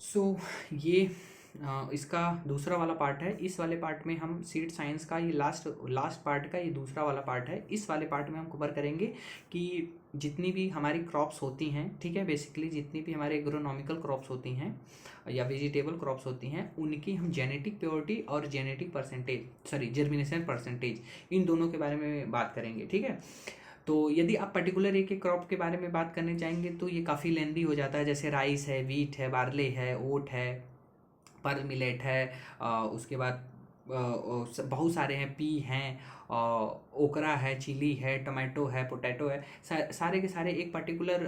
सो ये इसका दूसरा वाला पार्ट है। इस वाले पार्ट में हम सीड साइंस का ये लास्ट लास्ट पार्ट का ये दूसरा वाला पार्ट है। इस वाले पार्ट में हम कवर करेंगे कि जितनी भी हमारी क्रॉप्स होती हैं, ठीक है, बेसिकली जितनी भी हमारे एग्रोनॉमिकल क्रॉप्स होती हैं या वेजिटेबल क्रॉप्स होती हैं, उनकी हम जेनेटिक प्योरिटी और genetic percentage, sorry germination percentage, इन दोनों के बारे में बात करेंगे, ठीक है। तो यदि आप पर्टिकुलर एक एक क्रॉप के बारे में बात करने चाहेंगे तो ये काफ़ी लेंदी हो जाता है। जैसे राइस है, वीट है, बार्ले है, ओट है, पर्ल मिलेट है, उसके बाद बहुत सारे हैं, पी हैं, ओकरा है, चिली है, टमाटो है, पोटैटो है, सारे के सारे एक पर्टिकुलर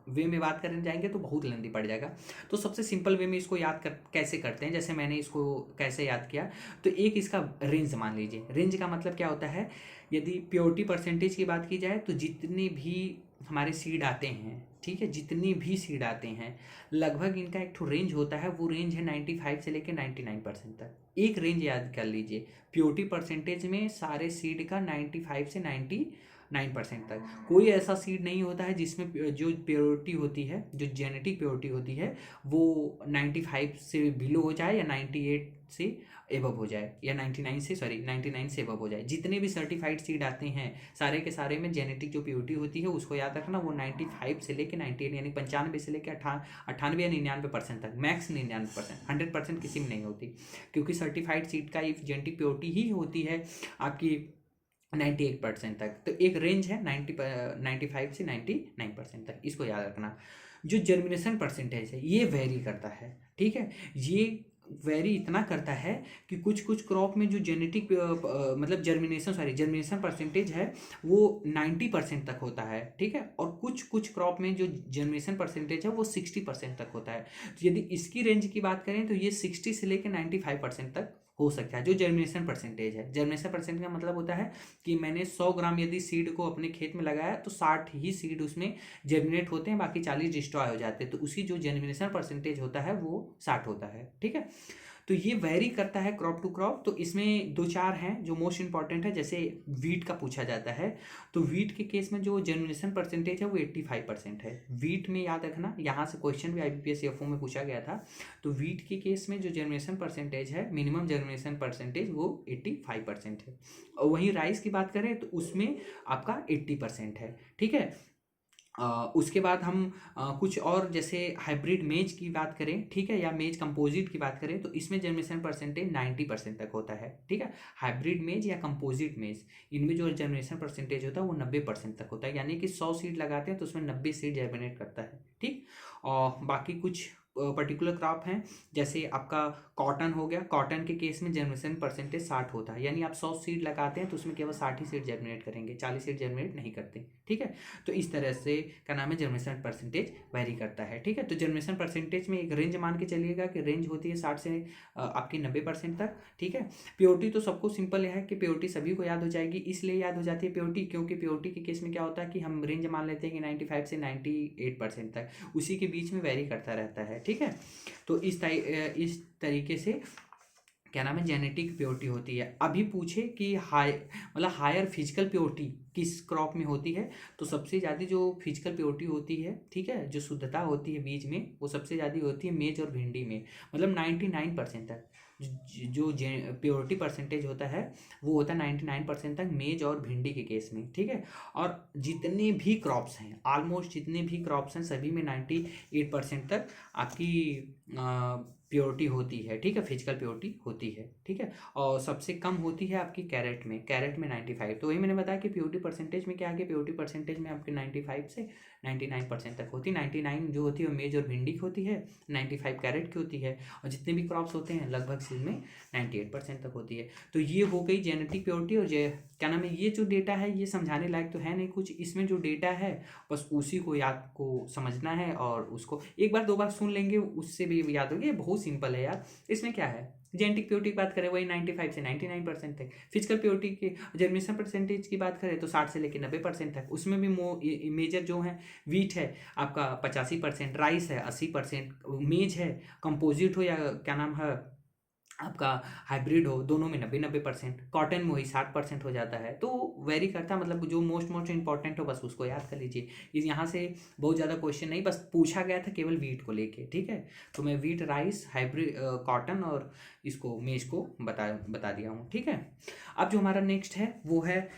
वे में बात करने जाएंगे तो बहुत लेंदी पड़ जाएगा। तो सबसे सिंपल वे में इसको याद कर कैसे करते हैं, जैसे मैंने इसको कैसे याद किया, तो एक इसका रेंज मान लीजिए। रेंज का मतलब क्या होता है, यदि प्योरिटी परसेंटेज की बात की जाए तो जितने भी हमारे सीड आते हैं, ठीक है, जितनी भी सीड आते हैं, लगभग इनका एक ठो रेंज होता है। वो रेंज है 95 से लेकर 99% तक। एक रेंज याद कर लीजिए, प्योरिटी परसेंटेज में सारे सीड का 95 से 99% तक। कोई ऐसा सीड नहीं होता है जिसमें जो प्योरिटी होती है, जो जेनेटिक प्योरिटी होती है, वो 95 से बिलो हो जाए या 98 से एबव हो जाए, या 99 से, सॉरी 99 से एबव हो जाए। जितने भी सर्टिफाइड सीड आते हैं सारे के सारे में जेनेटिक जो प्योरिटी होती है उसको याद रखना, वो 95 से लेकर 98, यानी 95 से लेकर 98 या 99% तक, मैक्स 99%, 100% किसी में नहीं होती, क्योंकि सर्टिफाइड सीड का ये जेनेटिक प्योरिटी ही होती है आपकी 98% तक। तो एक रेंज है 95 से 99% तक, इसको याद रखना। जो जर्मिनेशन परसेंटेज है ये वेरी करता है, ठीक है। ये वेरी इतना करता है कि कुछ कुछ क्रॉप में जो जेनेटिक मतलब जर्मिनेशन परसेंटेज है वो 90% तक होता है, ठीक है, और कुछ कुछ क्रॉप में जो जर्मिनेशन परसेंटेज है वो 60% तक होता है। तो यदि इसकी रेंज की बात करें तो ये 60 से लेकर 95% तक हो सकता है, जो जर्मिनेशन परसेंटेज है। जर्मिनेशन परसेंटेज का मतलब होता है कि मैंने 100 ग्राम यदि सीड को अपने खेत में लगाया तो 60 ही सीड उसमें जर्मिनेट होते हैं, बाकी 40 डिस्ट्रॉय हो जाते हैं। तो उसकी जो जर्मिनेशन परसेंटेज होता है वो 60 होता है, ठीक है। तो ये वेरी करता है क्रॉप टू क्रॉप। तो इसमें दो चार हैं जो मोस्ट इंपॉर्टेंट है। जैसे वीट का पूछा जाता है, तो वीट के केस में जो जर्मिनेशन परसेंटेज है वो 85% है। वीट में याद रखना, यहाँ से क्वेश्चन भी IBPS CFO में पूछा गया था। तो वीट के केस में जो जर्मिनेशन परसेंटेज है, मिनिमम जर्मिनेशन परसेंटेज, वो 85% है। और वहीं राइस की बात करें तो उसमें आपका 80% है, ठीक है। उसके बाद हम कुछ और, जैसे हाइब्रिड मेज की बात करें, ठीक है, या मेज कंपोजिट की बात करें, तो इसमें जर्मिनेशन परसेंटेज 90% तक होता है, ठीक है। हाइब्रिड मेज या कंपोजिट मेज, इनमें जो जर्मिनेशन परसेंटेज होता है वो 90% तक होता है, यानी कि 100 सीड लगाते हैं तो उसमें 90 सीड जर्मिनेट करता है, ठीक। और बाकी कुछ पर्टिकुलर क्रॉप हैं, जैसे आपका कॉटन हो गया। कॉटन के केस में जर्मिनेशन परसेंटेज 60 होता है, यानी आप 100 सीड लगाते हैं तो उसमें केवल 60 ही सीड जर्मिनेट करेंगे, 40 सीड जर्मिनेट नहीं करते, ठीक है। तो इस तरह से क्या नाम है, जर्मिनेशन परसेंटेज वेरी करता है, ठीक है। तो जर्मिनेशन परसेंटेज में एक रेंज मान के चलिएगा कि रेंज होती है 60 से आपकी 90% तक, ठीक है। प्योरिटी तो सबको सिंपल है कि प्योरिटी सभी को याद हो जाएगी। इसलिए याद हो जाती है प्योरिटी क्योंकि प्योरिटी के केस में क्या होता है कि हम रेंज मान लेते हैं कि 95 से 98% तक, उसी के बीच में वेरी करता रहता है, ठीक है। तो इस तरीके से क्या नाम है, जेनेटिक प्योरिटी होती है। अभी पूछे कि हायर फिजिकल प्योरिटी किस क्रॉप में होती है, तो सबसे ज़्यादा जो फिजिकल प्योरिटी होती है, ठीक है, जो शुद्धता होती है बीज में, वो सबसे ज़्यादा होती है मेज और भिंडी में, मतलब 99% तक। जो प्योरिटी परसेंटेज होता है वो होता है 99% तक मेज और भिंडी के केस में, ठीक है। और जितने भी क्रॉप्स हैं, ऑलमोस्ट जितने भी क्रॉप्स हैं, सभी में 98% तक आपकी प्योरिटी होती है, ठीक है, फिजिकल प्योरिटी होती है, ठीक है। और सबसे कम होती है आपकी कैरेट में 95। तो वही मैंने बताया कि प्योरिटी परसेंटेज में क्या है कि प्योरिटी परसेंटेज में आपकी 95 से 99% तक होती है। 99 जो होती है वो मेज और भिंडी की होती है, 95 कैरेट की होती है, और जितने भी क्रॉप्स होते हैं लगभग इसमें 98% तक होती है। तो ये हो गई जेनेटिक प्योरिटी। और क्या नाम है, ये जो डेटा है ये समझाने लायक तो है नहीं कुछ, इसमें जो डेटा है बस उसी को याद को समझना है, और उसको एक बार दो बार सुन लेंगे उससे भी याद होगी। ये बहुत सिंपल है यार। इसमें क्या है, जेनेटिक प्योरिटी की बात करें वही 95 से 99% तक। फिजिकल प्योरिटी की जर्मिनेशन परसेंटेज की बात करें तो 60 से लेकर 90% तक। उसमें भी मेजर जो है वीट है आपका 85%, राइस है 80%, मेज है, कंपोजिट हो या क्या नाम है आपका हाइब्रिड हो, दोनों में 90-90%, कॉटन में वही 60% हो जाता है। तो वेरी करता है, मतलब जो मोस्ट इंपॉर्टेंट हो बस उसको याद कर लीजिए। इस यहाँ से बहुत ज़्यादा क्वेश्चन नहीं, बस पूछा गया था केवल वीट को लेके, ठीक है। तो मैं वीट, राइस, हाइब्रिड, कॉटन और इसको मेज को बता दिया हूँ, ठीक है। अब जो हमारा नेक्स्ट है वो है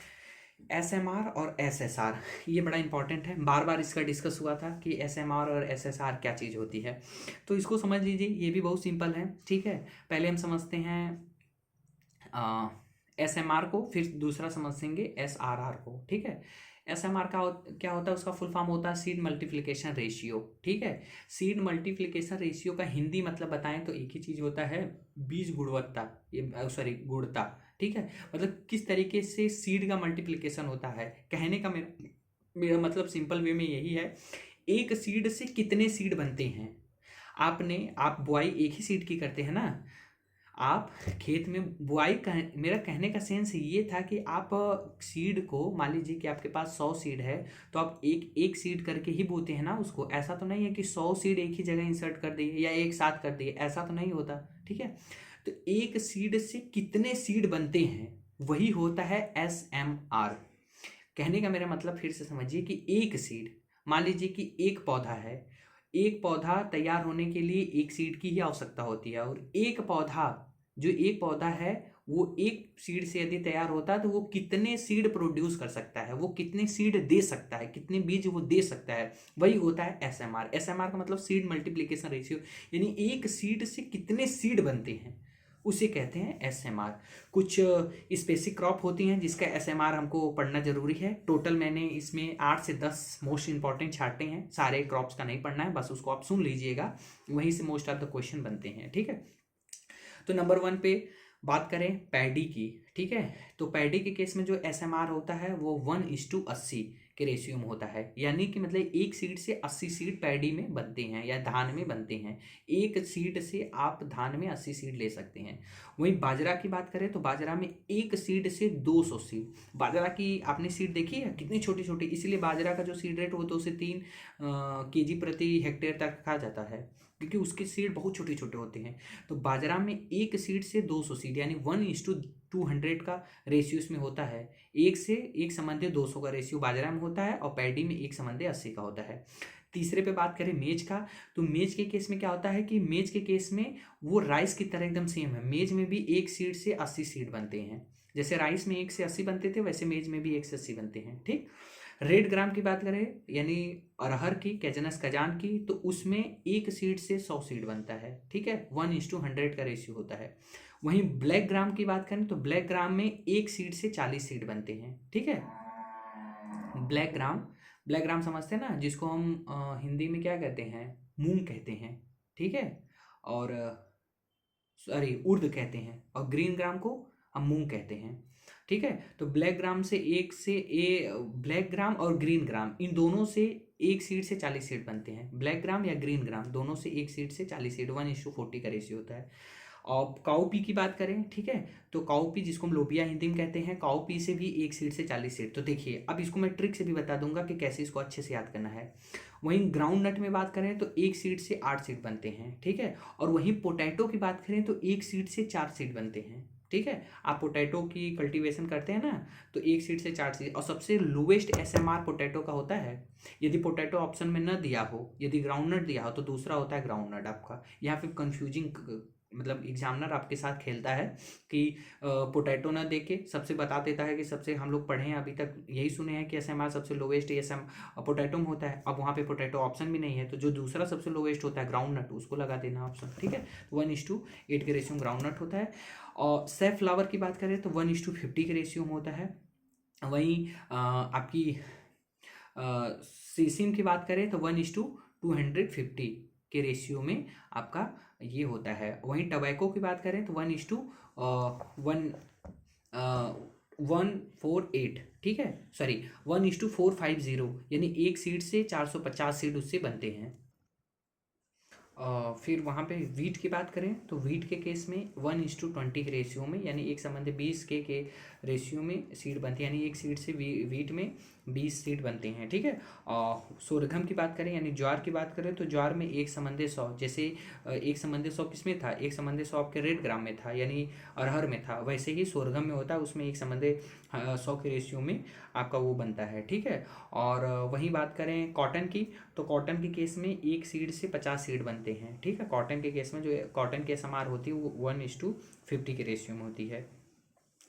SMR और SSR। ये बड़ा इंपॉर्टेंट है, बार बार इसका डिस्कस हुआ था कि SMR और SSR क्या चीज़ होती है। तो इसको समझ लीजिए, ये भी बहुत सिंपल है, ठीक है। पहले हम समझते हैं SMR को, फिर दूसरा समझेंगे SRR को, ठीक है। SMR का क्या होता है, उसका फुल फॉर्म होता है सीड मल्टीप्लिकेशन रेशियो, ठीक है। सीड मल्टीप्लिकेशन रेशियो का हिंदी मतलब बताएं तो एक ही चीज़ होता है, बीज गुणवत्ता, ये सॉरी गुणता, ठीक है। मतलब किस तरीके से सीड का मल्टीप्लिकेशन होता है, कहने का मेरा मतलब सिंपल वे में यही है, एक सीड से कितने सीड बनते हैं। आप बुआई एक ही सीड की करते हैं ना, आप खेत में बुआई मेरा कहने का सेंस ये था कि आप सीड को, मान लीजिए कि आपके पास 100 सीड है, तो आप एक एक सीड करके ही बोते हैं ना उसको। ऐसा तो नहीं है कि 100 सीड एक ही जगह इंसर्ट कर दिए या एक साथ कर दिए, ऐसा तो नहीं होता, ठीक है। तो एक सीड से कितने सीड बनते हैं, वही होता है SMR। कहने का मेरा मतलब फिर से समझिए कि एक सीड, मान लीजिए कि एक पौधा है, एक पौधा तैयार होने के लिए एक सीड की ही आवश्यकता होती है, और एक पौधा है वो एक सीड से यदि तैयार होता है तो वो कितने सीड प्रोड्यूस कर सकता है, वो कितने सीड दे सकता है, कितने बीज वो दे सकता है, वही होता है SMR। SMR का मतलब सीड मल्टीप्लिकेशन रेशियो, यानी एक सीड से कितने सीड बनते हैं, उसे कहते हैं SMR। कुछ स्पेसिफिक क्रॉप होती हैं जिसका SMR हमको पढ़ना जरूरी है। टोटल मैंने इसमें 8 से 10 मोस्ट इंपॉर्टेंट छाटे हैं, सारे क्रॉप्स का नहीं पढ़ना है, बस उसको आप सुन लीजिएगा, वहीं से मोस्ट ऑफ द क्वेश्चन बनते हैं, ठीक है। तो नंबर 1 पे बात करें पैडी की, ठीक है। तो पैडी के केस में जो SMR होता है वो 1:80 के रेशियो में होता है, यानी कि मतलब एक सीड से 80 सीड पैडी में बनते हैं या धान में बनते हैं। एक सीड से आप धान में 80 सीड ले सकते हैं। वहीं बाजरा की बात करें तो बाजरा में एक सीड से 200 सीड। बाजरा की आपने सीड देखी है कितनी छोटी छोटी, इसीलिए बाजरा का जो सीड रेट वो 2 से 3 केजी प्रति हेक्टेयर तक कहा जाता है, क्योंकि उसके सीड बहुत छोटे छोटे होते हैं। तो बाजरा में एक सीड से 200 सीड, यानी 1:200 का रेशियो इसमें होता है। एक से एक संबंधी 200 का रेशियो बाजरा में होता है, और पैडी में एक संबंधी 80 का होता है। तीसरे पे बात करें मेज का, तो मेज के केस में क्या होता है कि मेज के केस में वो राइस की तरह एकदम सेम है। मेज में भी एक सीड से 80 सीड बनते हैं, जैसे राइस में 1 से 80 बनते थे, वैसे मेज में भी 1 से 80 बनते हैं, ठीक। रेड ग्राम की बात करें, यानी अरहर की, कैजनस कजान की, तो उसमें एक सीड से 100 सीड बनता है, ठीक है। 1:100 का रेशियो होता है। वहीं ब्लैक ग्राम की बात करें तो ब्लैक ग्राम में एक सीड से 40 सीड बनते हैं, ठीक है। ब्लैक ग्राम समझते हैं ना, जिसको हम हिंदी में क्या कहते हैं, मूंग कहते हैं, ठीक है। और सॉरी उर्द कहते हैं, और ग्रीन ग्राम को हम मूंग कहते हैं, ठीक है। तो ब्लैक ग्राम से ब्लैक ग्राम और ग्रीन ग्राम, इन दोनों से एक सीड से 40 सीड बनते हैं। ब्लैक ग्राम या ग्रीन ग्राम दोनों से एक सीड से 40 सीड, 1:40 का रेशियो होता है। और काउपी की बात करें, ठीक है, तो काउपी जिसको हम लोबिया हिंदी में कहते हैं, काउपी से भी एक सीड से 40 सीड। तो देखिए अब इसको मैं ट्रिक से भी बता दूंगा कि कैसे इसको अच्छे से याद करना है। वहीं ग्राउंड नट में बात करें तो एक सीड से 8 सीड बनते हैं, ठीक है। और वहीं पोटैटो की बात करें तो एक सीड से 4 सीड बनते हैं, ठीक है। आप पोटैटो की कल्टीवेशन करते हैं ना, तो एक सीड से 4 सीड। और सबसे लोवेस्ट SMR पोटैटो का होता है, यदि पोटैटो ऑप्शन में न दिया हो, यदि ग्राउंड नट दिया हो तो दूसरा होता है ग्राउंड नट आपका। यहाँ फिर कंफ्यूजिंग, मतलब एग्जामिनर आपके साथ खेलता है कि पोटैटो ना देके सबसे बता देता है कि सबसे, हम लोग पढ़े हैं अभी तक यही सुने हैं कि SMR सबसे लोवेस्ट पोटैटो में होता है। अब वहाँ पे पोटैटो ऑप्शन भी नहीं है, तो जो दूसरा सबसे लोवेस्ट होता है ग्राउंड नट, उसको लगा देना ऑप्शन, ठीक है। 1:8 के रेशियो में ग्राउंड नट होता है। और सेफ फ्लावर की बात करें तो 1:50 के रेशियो में होता है। वहीं आपकी सीसिम की बात करें तो 1:250 के रेशियो में आपका ये होता है। वहीं टबैको की बात करें तो 1:148, ठीक है, सॉरी 1:450, यानी एक सीड से 450 सीड उससे बनते हैं। फिर वहाँ पे वीट की बात करें तो वीट के केस में 1:20 के रेशियो में, यानी एक संबंधी 20 के रेशियो में सीड बनती है, यानी एक सीड से वीट में 20 सीड बनते हैं, ठीक है। और सोरघम की बात करें यानी ज्वार की बात करें तो ज्वार में 1/100, जैसे 1/100 किसमें था, 1/100 आपके रेड ग्राम में था यानी अरहर में था, वैसे ही सोरघम में होता है, उसमें 1/100 के रेशियो में आपका वो बनता है, ठीक है। और वहीं बात करें कॉटन की, तो कॉटन के केस में 1 सीड से 50 सीड बनते हैं, ठीक है। कॉटन के केस में जो कॉटन की SMR होती है वो 1:50 के रेशियो में होती है,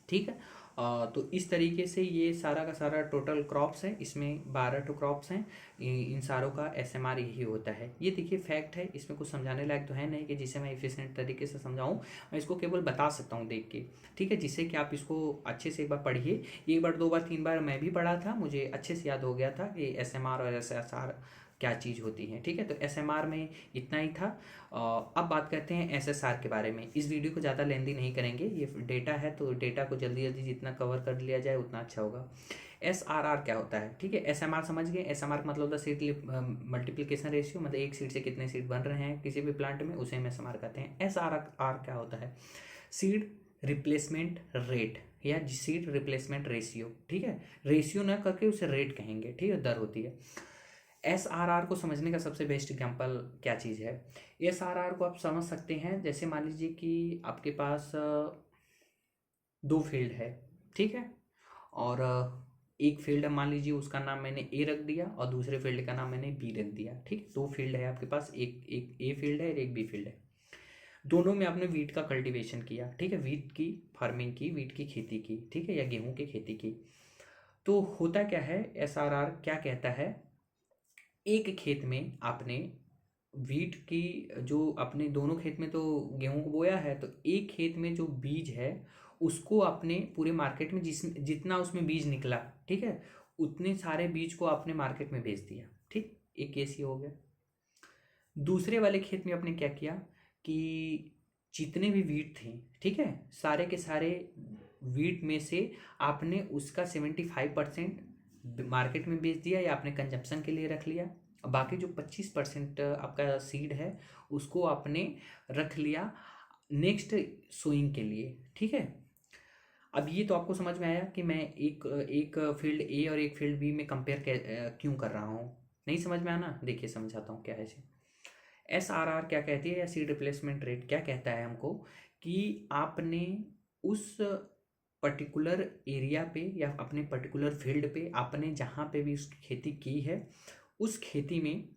ठीक है। तो इस तरीके से ये सारा का सारा टोटल क्रॉप्स है, इसमें 12 टू क्रॉप्स हैं, इन सारों का SMR यही होता है। ये देखिए फैक्ट है, इसमें कुछ समझाने लायक तो है नहीं कि जिसे मैं एफिशिएंट तरीके से समझाऊं, मैं इसको केवल बता सकता हूं देख के, ठीक है, जिससे कि आप इसको अच्छे से एक बार पढ़िए। एक बार, 2 बार, 3 बार मैं भी पढ़ा था, मुझे अच्छे से याद हो गया था कि SMR और SSR क्या चीज़ होती है, ठीक है। तो SMR में इतना ही था। अब बात करते हैं SSR के बारे में। इस वीडियो को ज़्यादा लेंदी नहीं करेंगे, ये डेटा है तो डेटा को जल्दी जल्दी जितना कवर कर लिया जाए उतना अच्छा होगा। SRR क्या होता है, ठीक है। SMR समझ गए, SMR का मतलब होता है सीड मल्टीप्लिकेशन रेशियो, मतलब एक सीड से कितने सीड बन रहे हैं किसी भी प्लांट में, उसे हम SMR कहते हैं। SRR क्या होता है, सीड रिप्लेसमेंट रेट या सीड रिप्लेसमेंट रेशियो, ठीक है। रेशियो ना करके उसे रेट कहेंगे, ठीक है, दर होती है। SRR को समझने का सबसे बेस्ट एग्जाम्पल क्या चीज़ है, SRR को आप समझ सकते हैं, जैसे मान लीजिए कि आपके पास 2 फील्ड है, ठीक है। और एक फील्ड मान लीजिए उसका नाम मैंने A रख दिया और दूसरे फील्ड का नाम मैंने B रख दिया, ठीक। 2 फील्ड है आपके पास, एक एक A फील्ड है और एक B फील्ड है। दोनों में आपने वीट का कल्टीवेशन किया, ठीक है, वीट की फार्मिंग की, वीट की खेती की, ठीक है, या गेहूं की खेती की। तो होता क्या है, SRR क्या कहता है, एक खेत में आपने वीट की, जो अपने दोनों खेत में तो गेहूं को बोया है, तो एक खेत में जो बीज है उसको आपने पूरे मार्केट में जितना उसमें बीज निकला, ठीक है, उतने सारे बीज को आपने मार्केट में बेच दिया, ठीक। एक केस ये हो गया। दूसरे वाले खेत में आपने क्या किया कि जितने भी वीट थे, ठीक है, सारे के सारे वीट में से आपने उसका 75% मार्केट में बेच दिया या आपने कंजप्शन के लिए रख लिया। बाकी जो 25% आपका सीड है उसको आपने रख लिया नेक्स्ट सोइंग के लिए, ठीक है। अब ये तो आपको समझ में आया कि मैं एक एक फील्ड ए और एक फील्ड बी में कंपेयर क्यों कर रहा हूँ। नहीं समझ में आना, देखिए समझाता हूँ क्या है इसे। SRR क्या कहती है या सीड रिप्लेसमेंट रेट क्या कहता है हमको, कि आपने उस पर्टिकुलर एरिया पे या अपने पर्टिकुलर फील्ड पे आपने जहाँ पे भी उसकी खेती की है, उस खेती में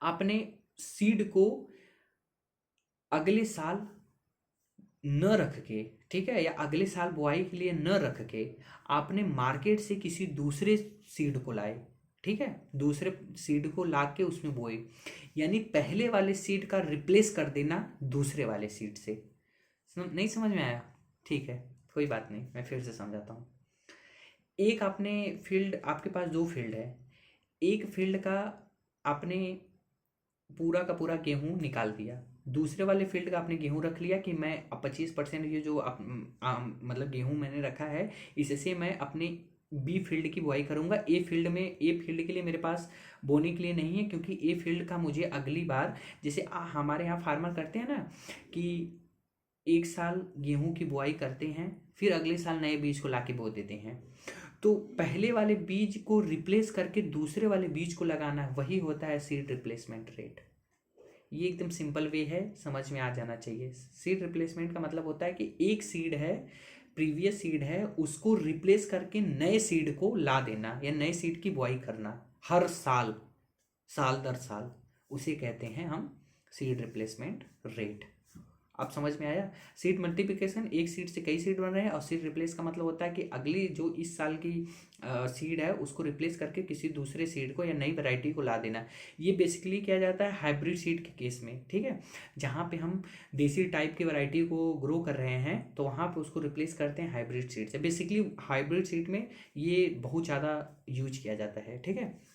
आपने सीड को अगले साल न रख के, ठीक है, या अगले साल बुआई के लिए न रख के आपने मार्केट से किसी दूसरे सीड को लाए, ठीक है, दूसरे सीड को ला के उसमें बोए, यानी पहले वाले सीड का रिप्लेस कर देना दूसरे वाले सीड से। नहीं समझ में आया, ठीक है, कोई बात नहीं, मैं फिर से समझाता हूँ। एक आपने फील्ड, आपके पास 2 फील्ड है, एक फील्ड का आपने पूरा का पूरा गेहूं निकाल दिया, दूसरे वाले फील्ड का आपने गेहूं रख लिया कि मैं 25% ये जो मतलब गेहूं मैंने रखा है इससे मैं अपने बी फील्ड की बुआई करूंगा। ए फील्ड के लिए मेरे पास बोने के लिए नहीं है, क्योंकि ए फील्ड का मुझे अगली बार, जैसे हमारे यहाँ फार्मर करते हैं ना कि एक साल गेहूं की बुआई करते हैं फिर अगले साल नए बीज को लाके बो देते हैं, तो पहले वाले बीज को रिप्लेस करके दूसरे वाले बीज को लगाना, वही होता है सीड रिप्लेसमेंट रेट। ये एकदम सिंपल वे है, समझ में आ जाना चाहिए। सीड रिप्लेसमेंट का मतलब होता है कि एक सीड है, प्रीवियस सीड है, उसको रिप्लेस करके नए सीड को ला देना या नए सीड की बुआई करना हर साल, साल दर साल, उसे कहते हैं हम सीड रिप्लेसमेंट रेट। आप समझ में आया। सीड मल्टीप्लिकेशन, एक सीड से कई सीड बन रहे हैं, और सीड रिप्लेस का मतलब होता है कि अगली जो इस साल की सीड है उसको रिप्लेस करके किसी दूसरे सीड को या नई वैरायटी को ला देना। ये बेसिकली किया जाता है हाइब्रिड सीड के केस में, ठीक है, जहाँ पे हम देसी टाइप की वैरायटी को ग्रो कर रहे हैं तो वहाँ पे उसको रिप्लेस करते हैं हाइब्रिड सीड से। बेसिकली हाइब्रिड सीड में ये बहुत ज़्यादा यूज किया जाता है, ठीक है।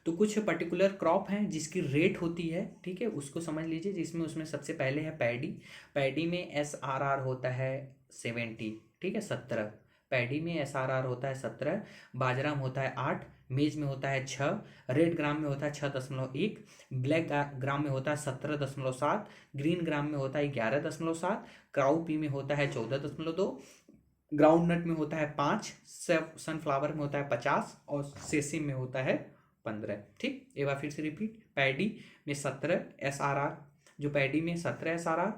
तो कुछ पर्टिकुलर क्रॉप हैं जिसकी रेट होती है, ठीक है, उसको समझ लीजिए, जिसमें उसमें सबसे पहले है पैडी। पैडी में SRR होता है 70, ठीक है, 17। पैडी में SRR होता है 17, बाजरा में होता है 8, मेज में होता है 6, रेड ग्राम में होता है 6.1, ब्लैक ग्राम में होता है 17.7, ग्रीन ग्राम में होता है 11.7, क्राउ पी में होता है 14.2, ग्राउंड नट में होता है 5, सनफ्लावर में होता है 50 और सेसिम में होता है 15। ठीक, एक बार फिर से रिपीट। पैडी में 17 SRR, जो पैडी में 17 SRR,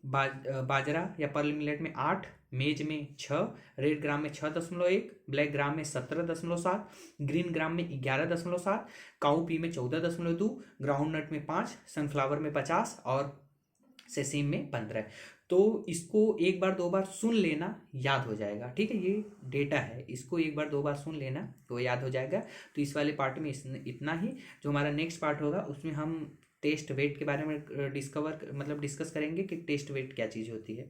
बाजरा या पर्ल मिलेट में 8, मेज में 6, रेड ग्राम में 6.1, ब्लैक ग्राम में 17.7, ग्रीन ग्राम में 11.7, काऊ पी में 14.2, ग्राउंड नट में 5, सनफ्लावर में 50 और सेसेम में 15। तो इसको एक बार दो बार सुन लेना, याद हो जाएगा। ठीक है, ये डेटा है, इसको एक बार दो बार सुन लेना तो याद हो जाएगा। तो इस वाले पार्ट में इतना ही। जो हमारा नेक्स्ट पार्ट होगा उसमें हम टेस्ट वेट के बारे में डिस्कस करेंगे कि टेस्ट वेट क्या चीज़ होती है।